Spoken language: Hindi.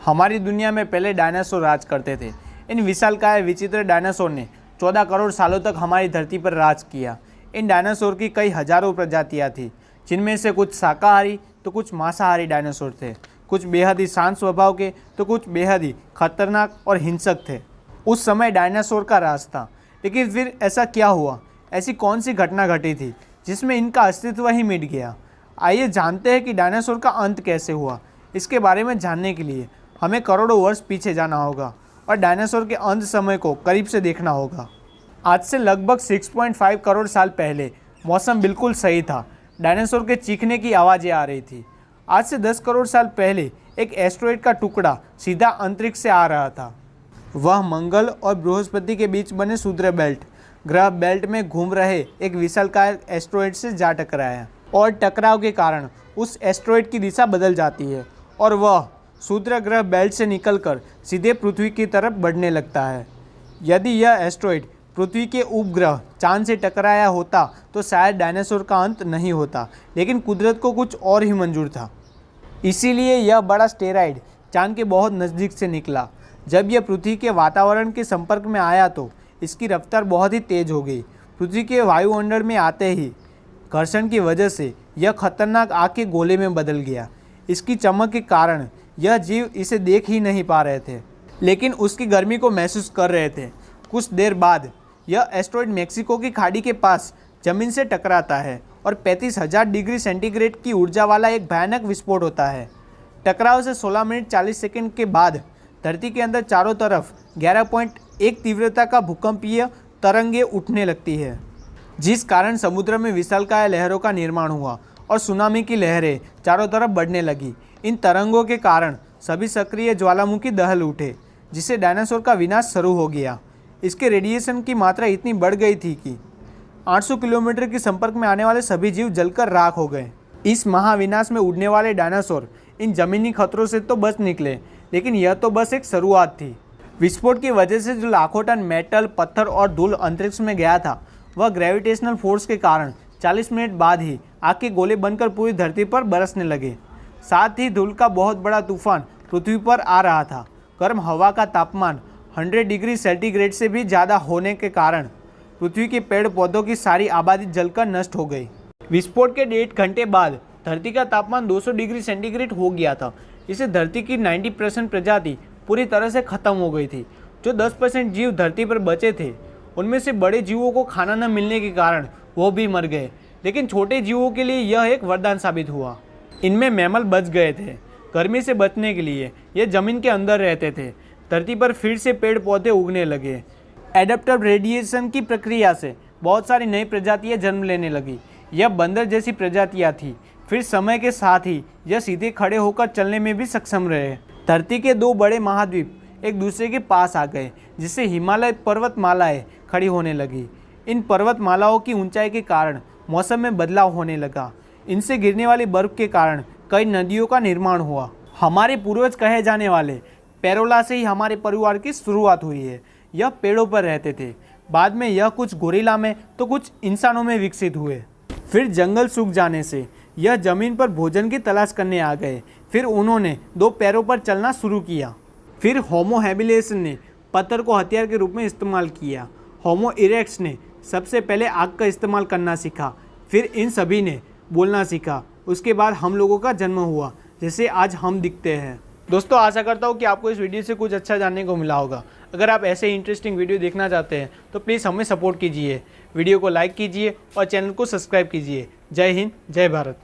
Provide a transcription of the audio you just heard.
हमारी दुनिया में पहले डायनासोर राज करते थे। इन विशालकाय विचित्र डायनासोर ने 14 करोड़ सालों तक हमारी धरती पर राज किया। इन डायनासोर की कई हजारों प्रजातियां थी, जिनमें से कुछ शाकाहारी तो कुछ मांसाहारी डायनासोर थे। कुछ बेहद ही शांत स्वभाव के तो कुछ बेहद ही खतरनाक और हिंसक थे। उस समय डायनासोर का राज था, लेकिन फिर ऐसा क्या हुआ? ऐसी कौन सी घटना घटी थी जिसमें इनका अस्तित्व ही मिट गया? आइए जानते हैं कि डायनासोर का अंत कैसे हुआ। इसके बारे में जानने के लिए हमें करोड़ों वर्ष पीछे जाना होगा और डायनासोर के अंत समय को करीब से देखना होगा। आज से लगभग 6.5 करोड़ साल पहले मौसम बिल्कुल सही था। डायनासोर के चीखने की आवाज़ें आ रही थी। आज से 10 करोड़ साल पहले एक एस्टेरॉयड का टुकड़ा सीधा अंतरिक्ष से आ रहा था। वह मंगल और बृहस्पति के बीच बने सूर्य बेल्ट ग्रह बेल्ट में घूम रहे एक विशालकाय एस्टेरॉयड से जा टकराया और टकराव के कारण उस एस्टेरॉयड की दिशा बदल जाती है और वह सूर्य ग्रह बेल्ट से निकलकर सीधे पृथ्वी की तरफ बढ़ने लगता है। यदि यह एस्टेरॉयड पृथ्वी के उपग्रह चांद से टकराया होता तो शायद डायनासोर का अंत नहीं होता, लेकिन कुदरत को कुछ और ही मंजूर था। इसीलिए यह बड़ा एस्टेरॉयड चांद के बहुत नज़दीक से निकला। जब यह पृथ्वी के वातावरण के संपर्क में आया तो इसकी रफ्तार बहुत ही तेज हो गई। पृथ्वी के वायुमंडल में आते ही घर्षण की वजह से यह खतरनाक आग के गोले में बदल गया। इसकी चमक के कारण यह जीव इसे देख ही नहीं पा रहे थे, लेकिन उसकी गर्मी को महसूस कर रहे थे। कुछ देर बाद यह एस्टेरॉयड मेक्सिको की खाड़ी के पास जमीन से टकराता है और 35,000 डिग्री सेंटीग्रेड की ऊर्जा वाला एक भयानक विस्फोट होता है। टकराव से 16 मिनट 40 सेकंड के बाद धरती के अंदर चारों तरफ 11.1 तीव्रता का भूकंपीय तरंगें उठने लगती है, जिस कारण समुद्र में विशालकाय लहरों का निर्माण हुआ और सुनामी की लहरें चारों तरफ बढ़ने लगी। इन तरंगों के कारण सभी सक्रिय ज्वालामुखी दहल उठे, जिससे डायनासोर का विनाश शुरू हो गया। इसके रेडिएशन की मात्रा इतनी बढ़ गई थी कि 800 किलोमीटर के संपर्क में आने वाले सभी जीव जलकर राख हो गए। इस महाविनाश में उड़ने वाले डायनासोर इन जमीनी खतरों से तो बच निकले, लेकिन यह तो बस एक शुरुआत थी। विस्फोट की वजह से जो लाखों टन मेटल, पत्थर और धूल अंतरिक्ष में गया था, वह ग्रेविटेशनल फोर्स के कारण 40 मिनट बाद ही आग के गोले बनकर पूरी धरती पर बरसने लगे। साथ ही धूल का बहुत बड़ा तूफान पृथ्वी पर आ रहा था। गर्म हवा का तापमान 100 डिग्री सेंटीग्रेड से भी ज़्यादा होने के कारण पृथ्वी के पेड़ पौधों की सारी आबादी जलकर नष्ट हो गई। विस्फोट के 1.5 घंटे बाद धरती का तापमान 200 डिग्री सेंटीग्रेड हो गया था। इससे धरती की 90% प्रजाति पूरी तरह से खत्म हो गई थी। जो 10% जीव धरती पर बचे थे, उनमें से बड़े जीवों को खाना न मिलने के कारण वो भी मर गए, लेकिन छोटे जीवों के लिए यह एक वरदान साबित हुआ। इनमें मैमल बच गए थे। गर्मी से बचने के लिए ये जमीन के अंदर रहते थे। धरती पर फिर से पेड़ पौधे उगने लगे। एडाप्टिव रेडिएशन की प्रक्रिया से बहुत सारी नई प्रजातियां जन्म लेने लगी। यह बंदर जैसी प्रजातियां थी। फिर समय के साथ ही यह सीधे खड़े होकर चलने में भी सक्षम रहे। धरती के 2 बड़े महाद्वीप एक दूसरे के पास आ गए, जिससे हिमालय पर्वतमालाएं खड़ी होने लगी। इन पर्वतमालाओं की ऊंचाई के कारण मौसम में बदलाव होने लगा। इनसे गिरने वाली बर्फ के कारण कई नदियों का निर्माण हुआ। हमारे पूर्वज कहे जाने वाले पैरोला से ही हमारे परिवार की शुरुआत हुई है। यह पेड़ों पर रहते थे। बाद में यह कुछ गोरिल्ला में तो कुछ इंसानों में विकसित हुए। फिर जंगल सूख जाने से यह जमीन पर भोजन की तलाश करने आ गए। फिर उन्होंने 2 पैरों पर चलना शुरू किया। फिर होमो हैबिलिस ने पत्थर को हथियार के रूप में इस्तेमाल किया। होमो इरेक्टस ने सबसे पहले आग का इस्तेमाल करना सीखा। फिर इन सभी ने बोलना सीखा। उसके बाद हम लोगों का जन्म हुआ, जैसे आज हम दिखते हैं। दोस्तों, आशा करता हूँ कि आपको इस वीडियो से कुछ अच्छा जानने को मिला होगा। अगर आप ऐसे इंटरेस्टिंग वीडियो देखना चाहते हैं तो प्लीज़ हमें सपोर्ट कीजिए, वीडियो को लाइक कीजिए और चैनल को सब्सक्राइब कीजिए। जय हिंद, जय भारत।